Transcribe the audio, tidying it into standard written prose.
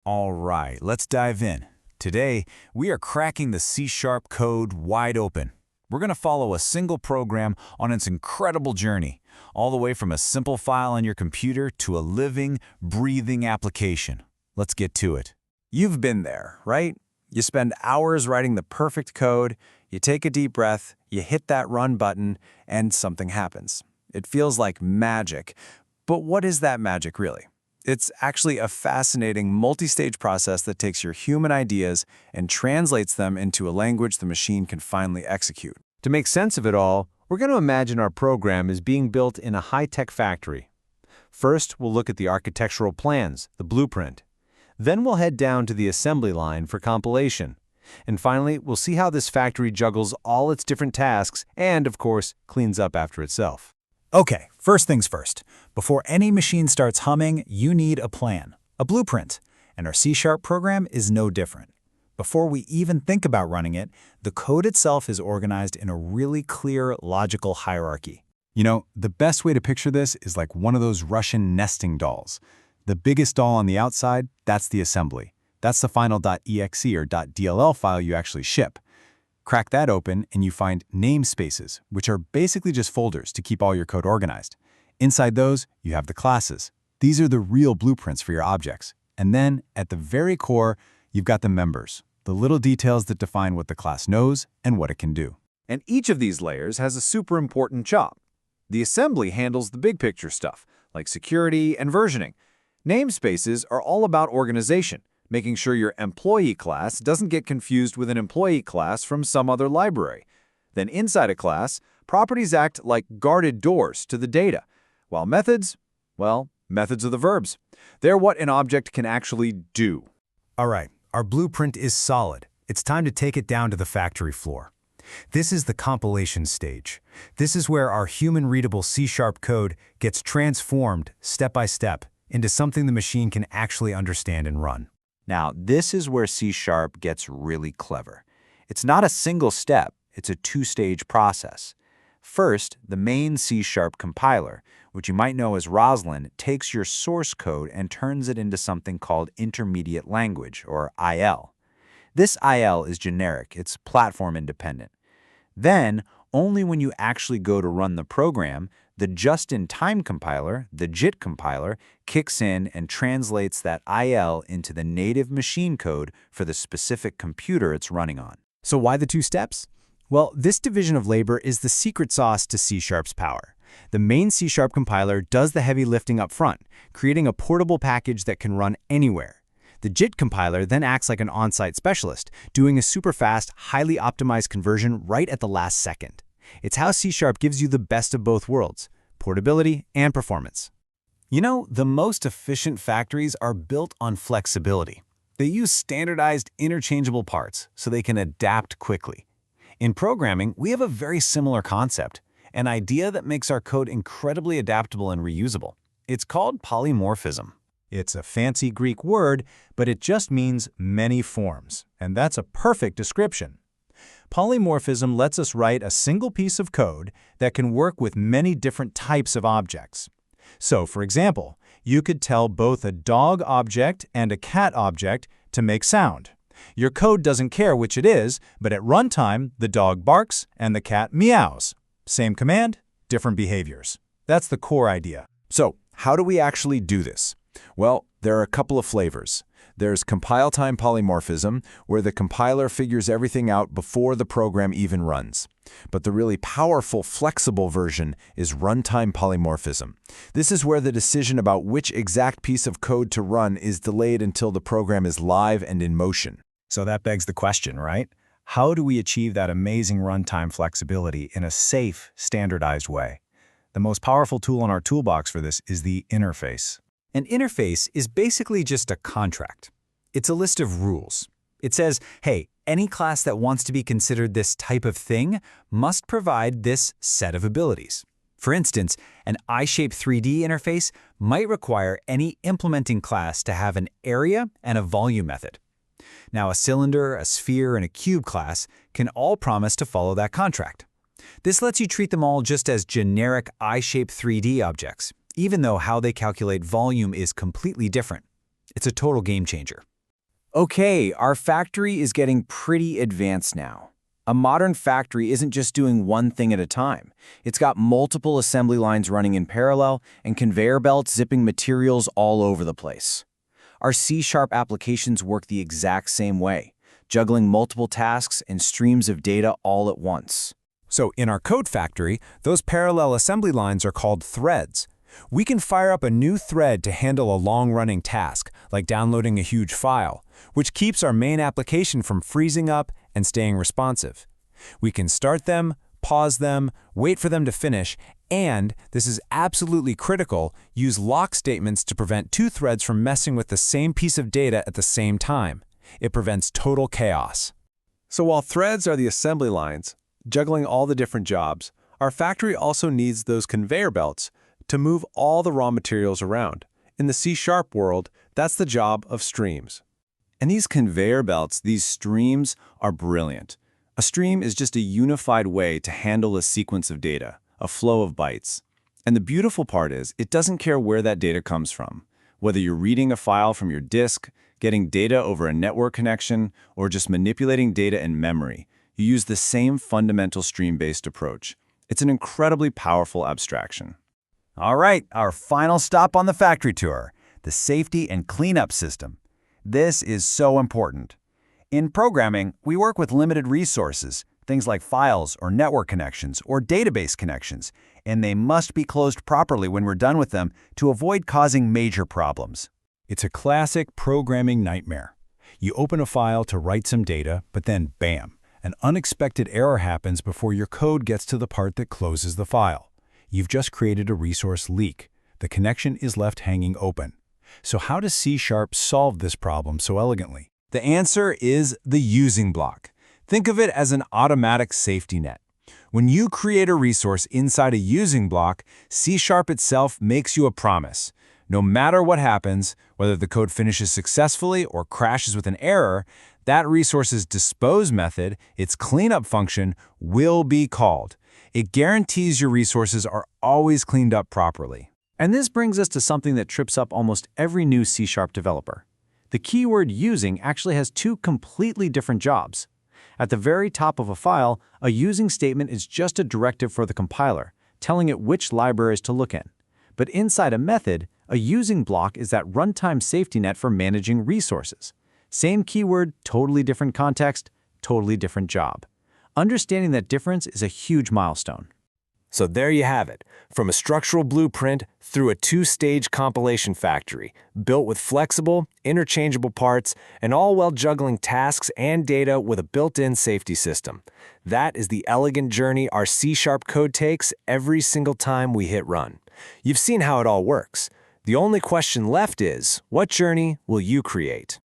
All right, let's dive in. Today, we are cracking the C# code wide open. We're going to follow a single program on its incredible journey, all the way from a simple file on your computer to a living, breathing application. Let's get to it. You've been there, right? You spend hours writing the perfect code, you take a deep breath, you hit that run button, and something happens. It feels like magic. But what is that magic really? It's actually a fascinating multi-stage process that takes your human ideas and translates them into a language the machine can finally execute. To make sense of it all, we're going to imagine our program is being built in a high-tech factory. First, we'll look at the architectural plans, the blueprint. Then we'll head down to the assembly line for compilation. And finally, we'll see how this factory juggles all its different tasks and, of course, cleans up after itself. Okay, first things first. Before any machine starts humming, you need a plan, a blueprint, and our C# program is no different. Before we even think about running it, the code itself is organized in a really clear, logical hierarchy. You know, the best way to picture this is like one of those Russian nesting dolls. The biggest doll on the outside, that's the assembly. That's the final .exe or .dll file you actually ship. Crack that open and you find namespaces, which are basically just folders to keep all your code organized. Inside those, you have the classes. These are the real blueprints for your objects. And then, at the very core, you've got the members, the little details that define what the class knows and what it can do. And each of these layers has a super important job. The assembly handles the big picture stuff, like security and versioning. Namespaces are all about organization, making sure your employee class doesn't get confused with an employee class from some other library. Then inside a class, properties act like guarded doors to the data, while methods, well, methods are the verbs. They're what an object can actually do. All right, our blueprint is solid. It's time to take it down to the factory floor. This is the compilation stage. This is where our human-readable C# code gets transformed, step by step, into something the machine can actually understand and run. Now, this is where C# gets really clever. It's not a single step, it's a two-stage process. First, the main C# compiler, which you might know as Roslyn, takes your source code and turns it into something called intermediate language, or IL. This IL is generic, it's platform independent. Then, only when you actually go to run the program, the just-in-time compiler, the JIT compiler, kicks in and translates that IL into the native machine code for the specific computer it's running on. So why the two steps? Well, this division of labor is the secret sauce to C#'s power. The main C# compiler does the heavy lifting up front, creating a portable package that can run anywhere. The JIT compiler then acts like an on-site specialist, doing a super fast, highly optimized conversion right at the last second. It's how C# gives you the best of both worlds, portability and performance. You know, the most efficient factories are built on flexibility. They use standardized, interchangeable parts so they can adapt quickly. In programming, we have a very similar concept, an idea that makes our code incredibly adaptable and reusable. It's called polymorphism. It's a fancy Greek word, but it just means many forms, and that's a perfect description. Polymorphism lets us write a single piece of code that can work with many different types of objects. So, for example, you could tell both a dog object and a cat object to make sound. Your code doesn't care which it is, but at runtime, the dog barks and the cat meows. Same command, different behaviors. That's the core idea. So, how do we actually do this? Well, there are a couple of flavors. There's compile-time polymorphism, where the compiler figures everything out before the program even runs. But the really powerful, flexible version is runtime polymorphism. This is where the decision about which exact piece of code to run is delayed until the program is live and in motion. So that begs the question, right? How do we achieve that amazing runtime flexibility in a safe, standardized way? The most powerful tool in our toolbox for this is the interface. An interface is basically just a contract. It's a list of rules. It says, hey, any class that wants to be considered this type of thing must provide this set of abilities. For instance, an I-shaped 3D interface might require any implementing class to have an area and a volume method. Now, a cylinder, a sphere, and a cube class can all promise to follow that contract. This lets you treat them all just as generic I-shaped 3D objects, even though how they calculate volume is completely different. It's a total game changer. Okay, our factory is getting pretty advanced now. A modern factory isn't just doing one thing at a time. It's got multiple assembly lines running in parallel and conveyor belts zipping materials all over the place. Our C# applications work the exact same way, juggling multiple tasks and streams of data all at once. So in our code factory, those parallel assembly lines are called threads. We can fire up a new thread to handle a long-running task, like downloading a huge file, which keeps our main application from freezing up and staying responsive. We can start them, pause them, wait for them to finish, and, this is absolutely critical, use lock statements to prevent two threads from messing with the same piece of data at the same time. It prevents total chaos. So while threads are the assembly lines, juggling all the different jobs, our factory also needs those conveyor belts to move all the raw materials around. In the C# world, that's the job of streams. And these conveyor belts, these streams, are brilliant. A stream is just a unified way to handle a sequence of data, a flow of bytes. And the beautiful part is, it doesn't care where that data comes from. Whether you're reading a file from your disk, getting data over a network connection, or just manipulating data in memory, you use the same fundamental stream-based approach. It's an incredibly powerful abstraction. All right, our final stop on the factory tour, the safety and cleanup system. This is so important. In programming, we work with limited resources, things like files or network connections or database connections, and they must be closed properly when we're done with them to avoid causing major problems. It's a classic programming nightmare. You open a file to write some data, but then bam, an unexpected error happens before your code gets to the part that closes the file. You've just created a resource leak. The connection is left hanging open. So how does C# solve this problem so elegantly? The answer is the using block. Think of it as an automatic safety net. When you create a resource inside a using block, C# itself makes you a promise. No matter what happens, whether the code finishes successfully or crashes with an error, that resource's dispose method, its cleanup function, will be called. It guarantees your resources are always cleaned up properly. And this brings us to something that trips up almost every new C# developer. The keyword using actually has two completely different jobs. At the very top of a file, a using statement is just a directive for the compiler, telling it which libraries to look in. But inside a method, a using block is that runtime safety net for managing resources. Same keyword, totally different context, totally different job. Understanding that difference is a huge milestone. So there you have it, from a structural blueprint through a two-stage compilation factory, built with flexible, interchangeable parts, and all while juggling tasks and data with a built-in safety system. That is the elegant journey our C# code takes every single time we hit run. You've seen how it all works. The only question left is, what journey will you create?